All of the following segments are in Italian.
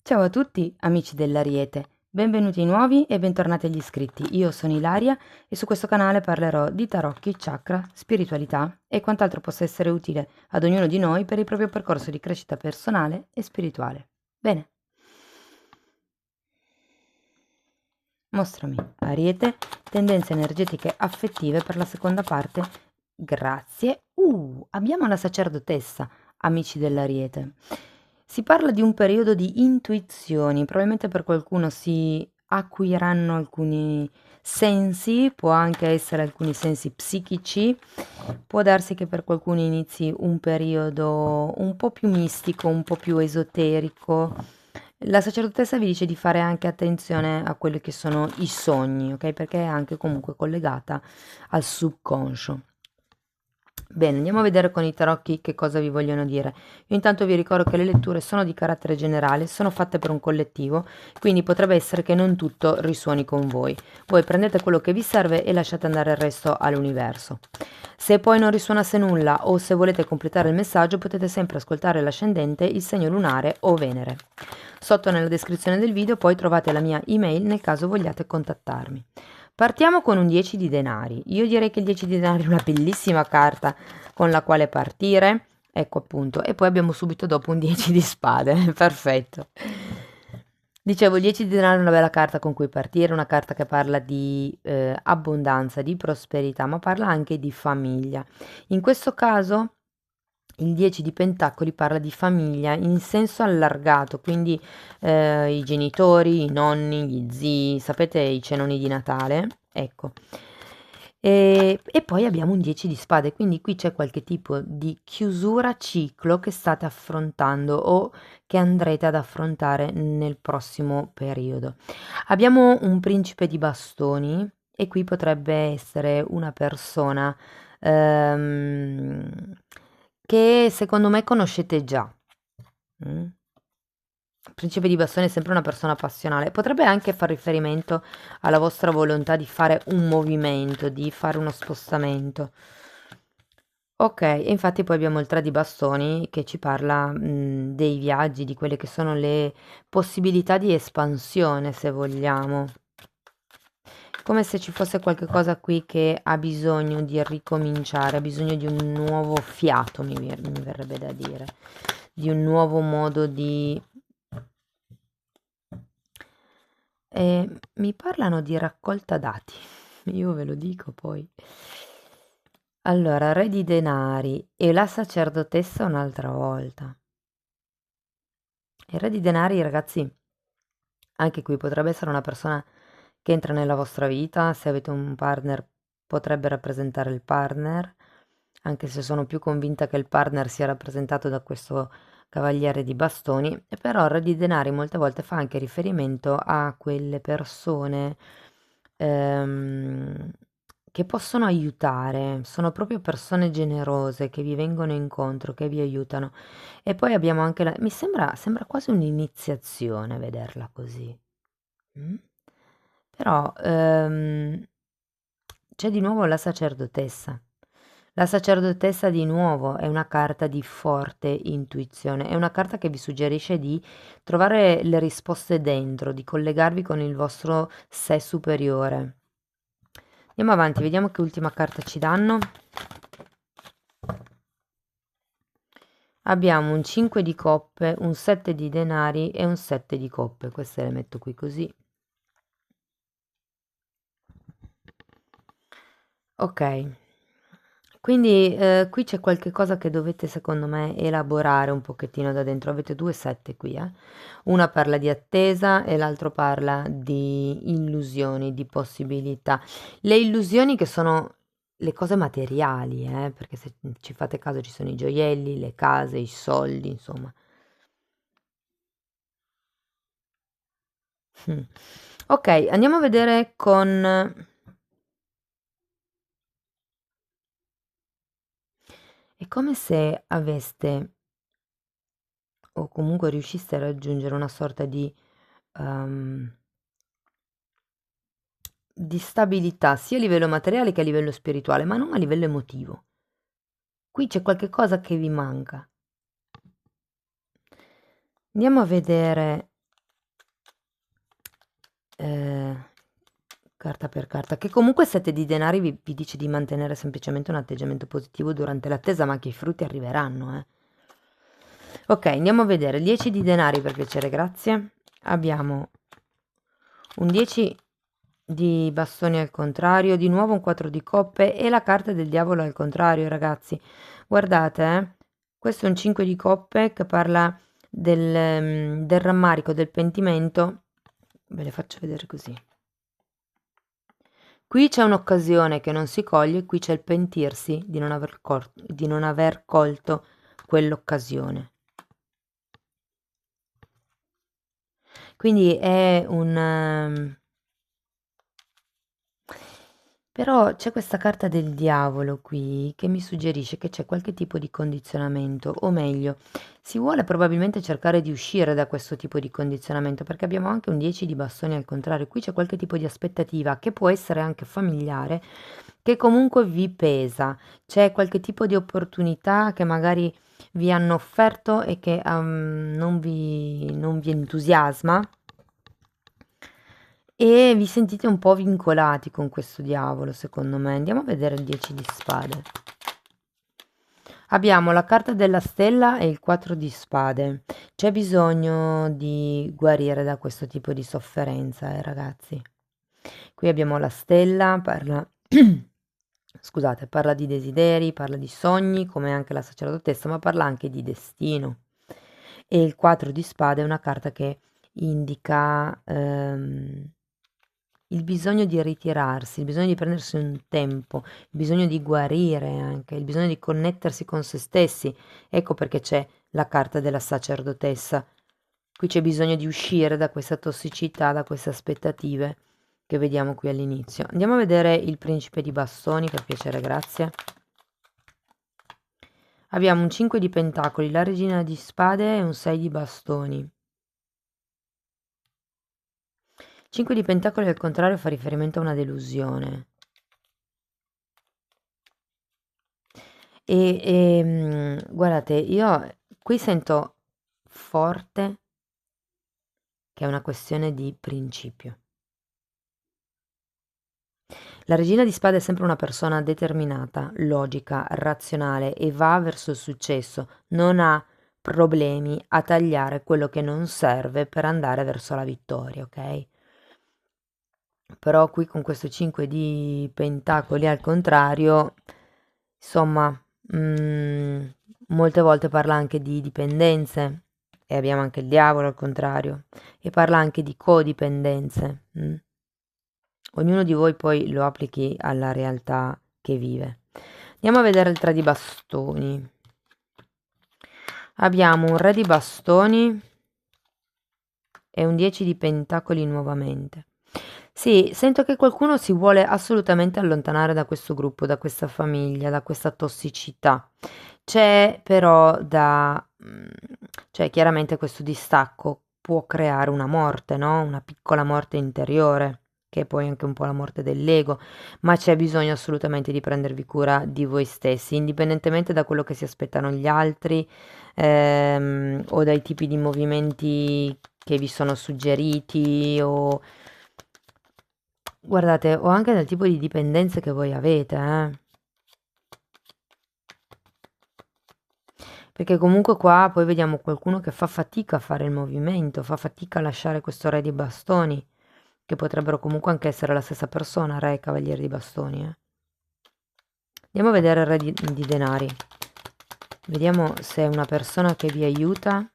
Ciao a tutti, amici dell'Ariete. Benvenuti nuovi e bentornati agli iscritti. Io sono Ilaria e su questo canale parlerò di tarocchi, chakra, spiritualità e quant'altro possa essere utile ad ognuno di noi per il proprio percorso di crescita personale e spirituale. Bene. Mostrami, Ariete, tendenze energetiche affettive per la seconda parte. Grazie. Abbiamo la sacerdotessa, amici dell'Ariete. Si parla di un periodo di intuizioni, probabilmente per qualcuno si acuiranno alcuni sensi, può anche essere alcuni sensi psichici, può darsi che per qualcuno inizi un periodo un po' più mistico, un po' più esoterico. La sacerdotessa vi dice di fare anche attenzione a quelli che sono i sogni, ok? Perché è anche comunque collegata al subconscio. Bene, andiamo a vedere con i tarocchi che cosa vi vogliono dire. Io intanto vi ricordo che le letture sono di carattere generale, sono fatte per un collettivo, quindi potrebbe essere che non tutto risuoni con voi. Voi prendete quello che vi serve e lasciate andare il resto all'universo. Se poi non risuonasse nulla o se volete completare il messaggio, potete sempre ascoltare l'ascendente, il segno lunare o Venere. Sotto nella descrizione del video poi trovate la mia email nel caso vogliate contattarmi. Partiamo con un 10 di denari. Io direi che il 10 di denari è una bellissima carta con la quale partire. Ecco appunto. E poi abbiamo subito dopo un 10 di spade. Perfetto. Dicevo, il 10 di denaro è una bella carta con cui partire, una carta che parla di abbondanza, di prosperità, ma parla anche di famiglia. In questo caso il 10 di pentacoli parla di famiglia in senso allargato, quindi i genitori, i nonni, gli zii, sapete i cenoni di Natale? Ecco. E poi abbiamo un 10 di spade, quindi qui c'è qualche tipo di chiusura ciclo che state affrontando o che andrete ad affrontare nel prossimo periodo. Abbiamo un principe di bastoni e qui potrebbe essere una persona ehm, che secondo me conoscete già. Mm? Principe di bastoni è sempre una persona passionale. Potrebbe anche far riferimento alla vostra volontà di fare un movimento, di fare uno spostamento. Ok, e infatti poi abbiamo il 3 di bastoni che ci parla dei viaggi, di quelle che sono le possibilità di espansione, se vogliamo. Come se ci fosse qualche cosa qui che ha bisogno di ricominciare, ha bisogno di un nuovo fiato, mi verrebbe da dire, di un nuovo modo di... mi parlano di raccolta dati, io ve lo dico poi. Allora, re di denari e la sacerdotessa un'altra volta. Il re di denari, ragazzi, anche qui potrebbe essere una persona che entra nella vostra vita, se avete un partner potrebbe rappresentare il partner, anche se sono più convinta che il partner sia rappresentato da questo cavaliere di bastoni, e però il re di denari molte volte fa anche riferimento a quelle persone ehm, che possono aiutare, sono proprio persone generose che vi vengono incontro, che vi aiutano. E poi abbiamo anche la... sembra quasi un'iniziazione vederla così. Mm? Però c'è di nuovo la sacerdotessa. La sacerdotessa di nuovo è una carta di forte intuizione, è una carta che vi suggerisce di trovare le risposte dentro, di collegarvi con il vostro sé superiore. Andiamo avanti, vediamo che ultima carta ci danno. Abbiamo un 5 di coppe, un 7 di denari e un 7 di coppe. Queste le metto qui così. Ok, quindi qui c'è qualche cosa che dovete secondo me elaborare un pochettino da dentro. Avete due sette qui, eh? Una parla di attesa e l'altro parla di illusioni, di possibilità. Le illusioni che sono le cose materiali, perché se ci fate caso ci sono i gioielli, le case, i soldi, insomma. Mm. Ok, andiamo a vedere con... È come se aveste o comunque riusciste a raggiungere una sorta ehm, di stabilità sia a livello materiale che a livello spirituale, ma non a livello emotivo. Qui c'è qualche cosa che vi manca. Andiamo a vedere carta per carta, che comunque 7 di denari vi dice di mantenere semplicemente un atteggiamento positivo durante l'attesa, ma che i frutti arriveranno, eh. Ok, andiamo a vedere. 10 di denari per piacere, grazie. Abbiamo un 10 di bastoni al contrario, di nuovo un 4 di coppe e la carta del diavolo al contrario, ragazzi. Guardate, questo è un 5 di coppe che parla del rammarico, del pentimento. Ve le faccio vedere così. Qui c'è un'occasione che non si coglie, qui c'è il pentirsi di non aver colto quell'occasione. Quindi è un... Però c'è questa carta del diavolo qui che mi suggerisce che c'è qualche tipo di condizionamento, o meglio, si vuole probabilmente cercare di uscire da questo tipo di condizionamento, perché abbiamo anche un 10 di bastoni al contrario, qui c'è qualche tipo di aspettativa che può essere anche familiare, che comunque vi pesa, c'è qualche tipo di opportunità che magari vi hanno offerto e che non vi entusiasma e vi sentite un po' vincolati con questo diavolo, secondo me. Andiamo a vedere il 10 di spade. Abbiamo la carta della stella e il 4 di spade. C'è bisogno di guarire da questo tipo di sofferenza, ragazzi. Qui abbiamo la stella, parla... Scusate, parla di desideri, parla di sogni, come anche la sacerdotessa, ma parla anche di destino. E il 4 di spade è una carta che indica il bisogno di ritirarsi, il bisogno di prendersi un tempo, il bisogno di guarire anche, il bisogno di connettersi con se stessi. Ecco perché c'è la carta della sacerdotessa. Qui c'è bisogno di uscire da questa tossicità, da queste aspettative che vediamo qui all'inizio. Andiamo a vedere il principe di bastoni, per piacere, grazie. Abbiamo un 5 di pentacoli, la regina di spade e un 6 di bastoni. 5 di pentacoli al contrario fa riferimento a una delusione. Guardate, io qui sento forte che è una questione di principio. La regina di spade è sempre una persona determinata, logica, razionale e va verso il successo, non ha problemi a tagliare quello che non serve per andare verso la vittoria, ok? Però qui con questo 5 di pentacoli al contrario, insomma, molte volte parla anche di dipendenze e abbiamo anche il diavolo al contrario e parla anche di codipendenze. Ognuno di voi poi lo applichi alla realtà che vive. Andiamo a vedere il 3 di bastoni. Abbiamo un re di bastoni e un 10 di pentacoli nuovamente. Sì, sento che qualcuno si vuole assolutamente allontanare da questo gruppo, da questa famiglia, da questa tossicità. C'è però cioè chiaramente questo distacco può creare una morte, no? Una piccola morte interiore, che è poi anche un po' la morte dell'ego, ma c'è bisogno assolutamente di prendervi cura di voi stessi, indipendentemente da quello che si aspettano gli altri, o dai tipi di movimenti che vi sono suggeriti o guardate, o anche dal tipo di dipendenze che voi avete, perché comunque qua poi vediamo qualcuno che fa fatica a fare il movimento, fa fatica a lasciare questo re di bastoni, che potrebbero comunque anche essere la stessa persona, re e cavaliere di bastoni, Andiamo a vedere il re di denari. Vediamo se è una persona che vi aiuta.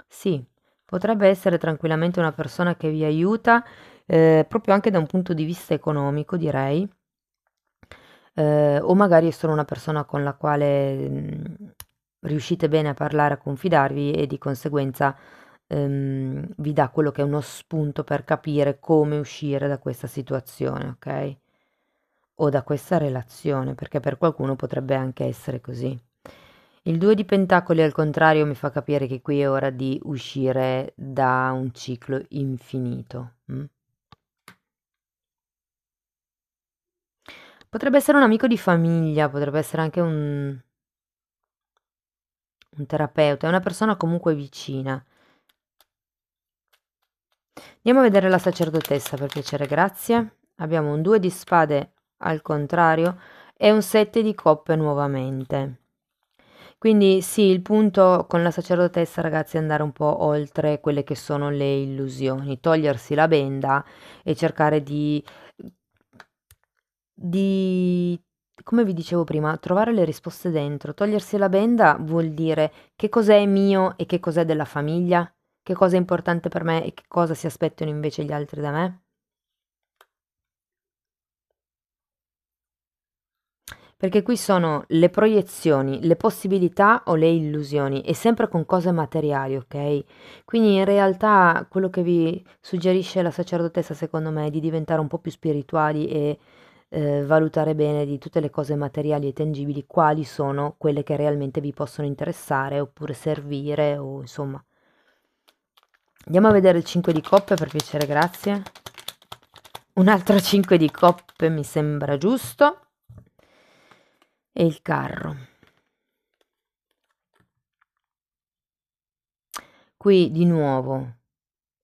Sì, potrebbe essere tranquillamente una persona che vi aiuta, proprio anche da un punto di vista economico, direi. O magari è solo una persona con la quale riuscite bene a parlare, a confidarvi e di conseguenza vi dà quello che è uno spunto per capire come uscire da questa situazione, ok? O da questa relazione, perché per qualcuno potrebbe anche essere così. Il 2 di pentacoli al contrario mi fa capire che qui è ora di uscire da un ciclo infinito. Potrebbe essere un amico di famiglia, potrebbe essere anche un terapeuta, è una persona comunque vicina. Andiamo a vedere la sacerdotessa, per piacere, grazie. Abbiamo un 2 di spade al contrario e un 7 di coppe nuovamente. Quindi sì, il punto con la sacerdotessa, ragazzi, è andare un po' oltre quelle che sono le illusioni, togliersi la benda e cercare di, come vi dicevo prima, trovare le risposte dentro. Togliersi la benda vuol dire che cos'è mio e che cos'è della famiglia, che cosa è importante per me e che cosa si aspettano invece gli altri da me. Perché qui sono le proiezioni, le possibilità o le illusioni, e sempre con cose materiali, ok? Quindi in realtà quello che vi suggerisce la sacerdotessa, secondo me, è di diventare un po' più spirituali e valutare bene di tutte le cose materiali e tangibili, quali sono quelle che realmente vi possono interessare oppure servire o insomma. Andiamo a vedere il 5 di coppe, per piacere, grazie. Un altro 5 di coppe mi sembra giusto. E il carro. Qui di nuovo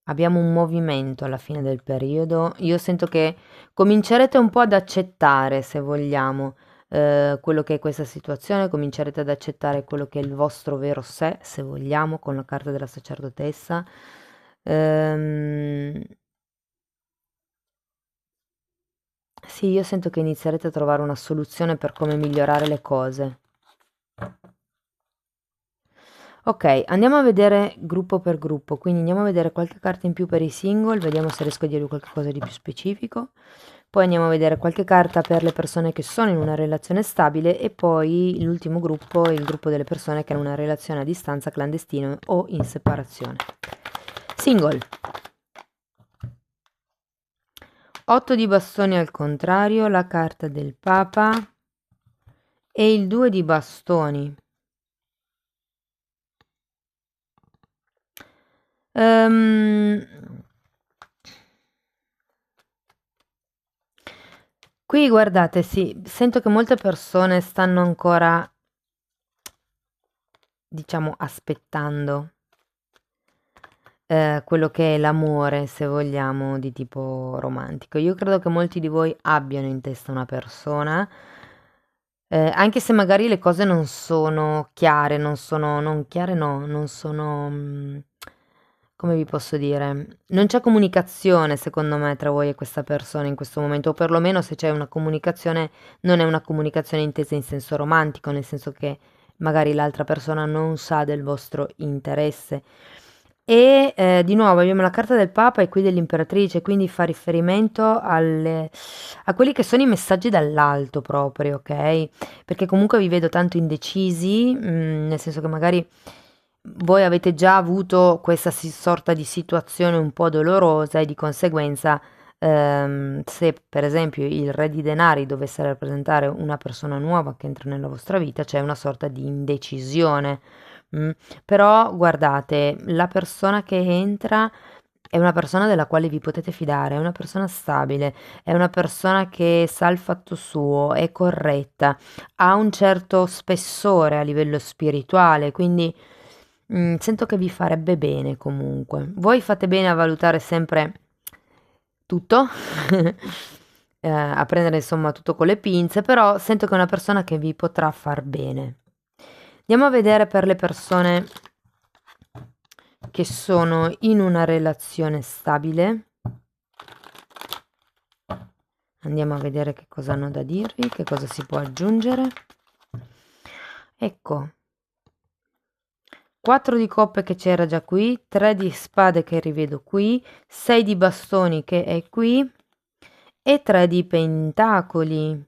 abbiamo un movimento alla fine del periodo. Io sento che comincerete un po' ad accettare, se vogliamo, quello che è questa situazione, comincerete ad accettare quello che è il vostro vero sé, se vogliamo, con la carta della sacerdotessa. Ehm, sì, io sento che inizierete a trovare una soluzione per come migliorare le cose. Ok, andiamo a vedere gruppo per gruppo, quindi andiamo a vedere qualche carta in più per i single, vediamo se riesco a dirvi qualcosa di più specifico. Poi andiamo a vedere qualche carta per le persone che sono in una relazione stabile e poi l'ultimo gruppo, il gruppo delle persone che hanno una relazione a distanza, clandestina o in separazione. Single. 8 di bastoni al contrario, la carta del Papa e il 2 di bastoni. Ehm, Qui guardate, sì, sento che molte persone stanno ancora, diciamo, aspettando quello che è l'amore, se vogliamo, di tipo romantico. Io credo che molti di voi abbiano in testa una persona, anche se magari le cose non sono chiare, non chiare no, non sono, come vi posso dire, non c'è comunicazione secondo me tra voi e questa persona in questo momento, o perlomeno se c'è una comunicazione, non è una comunicazione intesa in senso romantico, nel senso che magari l'altra persona non sa del vostro interesse. E di nuovo abbiamo la carta del Papa e qui dell'Imperatrice, quindi fa riferimento a quelli che sono i messaggi dall'alto proprio, ok? Perché comunque vi vedo tanto indecisi, nel senso che magari voi avete già avuto questa sorta di situazione un po' dolorosa e di conseguenza, se per esempio il re di denari dovesse rappresentare una persona nuova che entra nella vostra vita, c'è una sorta di indecisione. mm. Però guardate, la persona che entra è una persona della quale vi potete fidare, è una persona stabile, è una persona che sa il fatto suo, è corretta, ha un certo spessore a livello spirituale, quindi sento che vi farebbe bene comunque. Voi fate bene a valutare sempre tutto, a prendere insomma tutto con le pinze, però sento che è una persona che vi potrà far bene. Andiamo a vedere per le persone che sono in una relazione stabile. Andiamo a vedere che cosa hanno da dirvi, che cosa si può aggiungere. Ecco, 4 di coppe che c'era già qui, 3 di spade che rivedo qui, 6 di bastoni che è qui e 3 di pentacoli.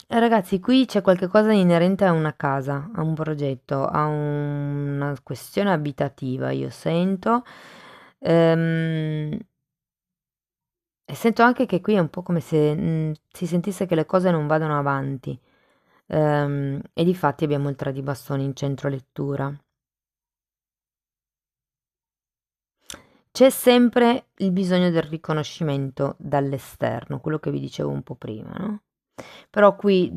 Ragazzi, qui c'è qualche cosa inerente a una casa, a un progetto, a una questione abitativa, io sento. Ehm, e sento anche che qui è un po' come se si sentisse che le cose non vadano avanti. E difatti abbiamo il 3 di bastoni in centro lettura. C'è sempre il bisogno del riconoscimento dall'esterno, quello che vi dicevo un po' prima, no? Però qui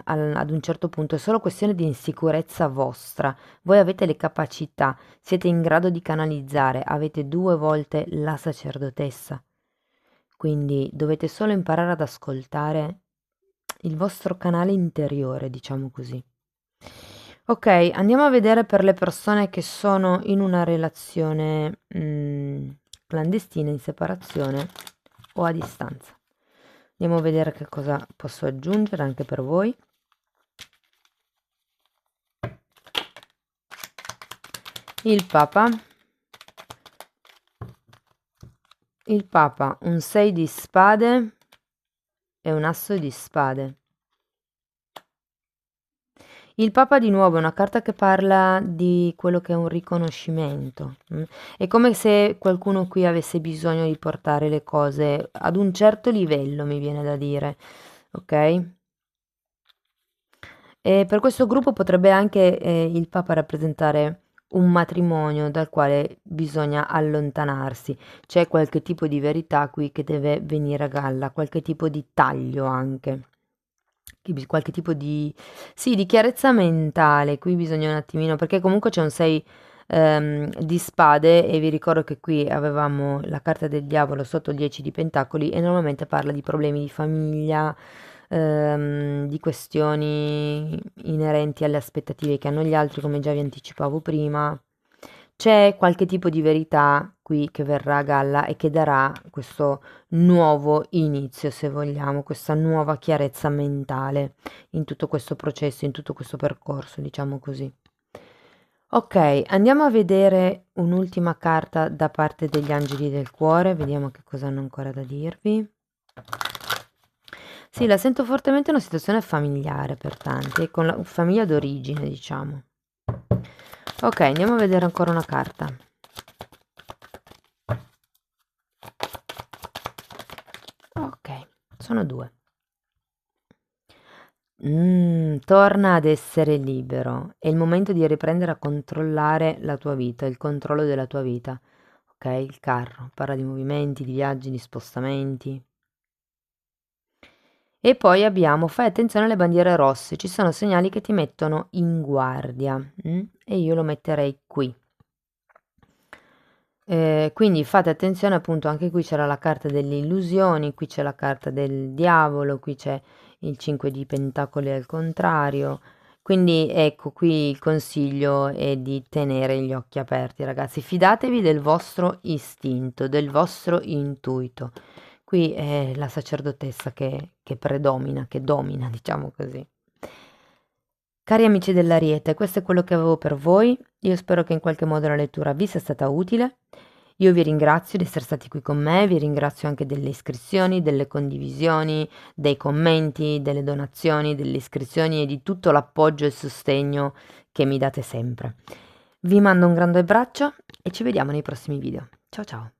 ad un certo punto è solo questione di insicurezza vostra. Voi avete le capacità, siete in grado di canalizzare, avete 2 volte la sacerdotessa. Quindi dovete solo imparare ad ascoltare il vostro canale interiore, diciamo così. Ok, andiamo a vedere per le persone che sono in una relazione clandestina, in separazione o a distanza. Andiamo a vedere che cosa posso aggiungere anche per voi. Il Papa, un 6 di spade e un asso di spade. Il Papa di nuovo è una carta che parla di quello che è un riconoscimento. È come se qualcuno qui avesse bisogno di portare le cose ad un certo livello, mi viene da dire, ok? E per questo gruppo potrebbe anche il Papa rappresentare un matrimonio dal quale bisogna allontanarsi. C'è qualche tipo di verità qui che deve venire a galla, qualche tipo di taglio anche, qualche tipo di, sì, di chiarezza mentale. Qui bisogna un attimino, perché comunque c'è un 6 di spade e vi ricordo che qui avevamo la carta del diavolo sotto il 10 di pentacoli e normalmente parla di problemi di famiglia, di questioni inerenti alle aspettative che hanno gli altri, come già vi anticipavo prima. C'è qualche tipo di verità qui che verrà a galla e che darà questo nuovo inizio, se vogliamo, questa nuova chiarezza mentale in tutto questo processo, in tutto questo percorso, diciamo così. Ok, andiamo a vedere un'ultima carta da parte degli angeli del cuore, vediamo che cosa hanno ancora da dirvi. Sì, la sento fortemente una situazione familiare per tanti, con la famiglia d'origine, diciamo. Ok, andiamo a vedere ancora una carta. Ok, sono 2. Torna ad essere libero. È il momento di riprendere a controllare la tua vita, il controllo della tua vita. Ok, il carro parla di movimenti, di viaggi, di spostamenti. E poi abbiamo, fai attenzione alle bandiere rosse, ci sono segnali che ti mettono in guardia, e io lo metterei qui. Quindi fate attenzione, appunto, anche qui c'era la carta delle illusioni, qui c'è la carta del diavolo, qui c'è il 5 di pentacoli al contrario. Quindi ecco, qui il consiglio è di tenere gli occhi aperti, ragazzi. Fidatevi del vostro istinto, del vostro intuito. Qui è la sacerdotessa che predomina, che domina, diciamo così. Cari amici dell'Ariete, questo è quello che avevo per voi. Io spero che in qualche modo la lettura vi sia stata utile. Io vi ringrazio di essere stati qui con me, vi ringrazio anche delle iscrizioni, delle condivisioni, dei commenti, delle donazioni, delle iscrizioni e di tutto l'appoggio e il sostegno che mi date sempre. Vi mando un grande abbraccio e ci vediamo nei prossimi video. Ciao ciao!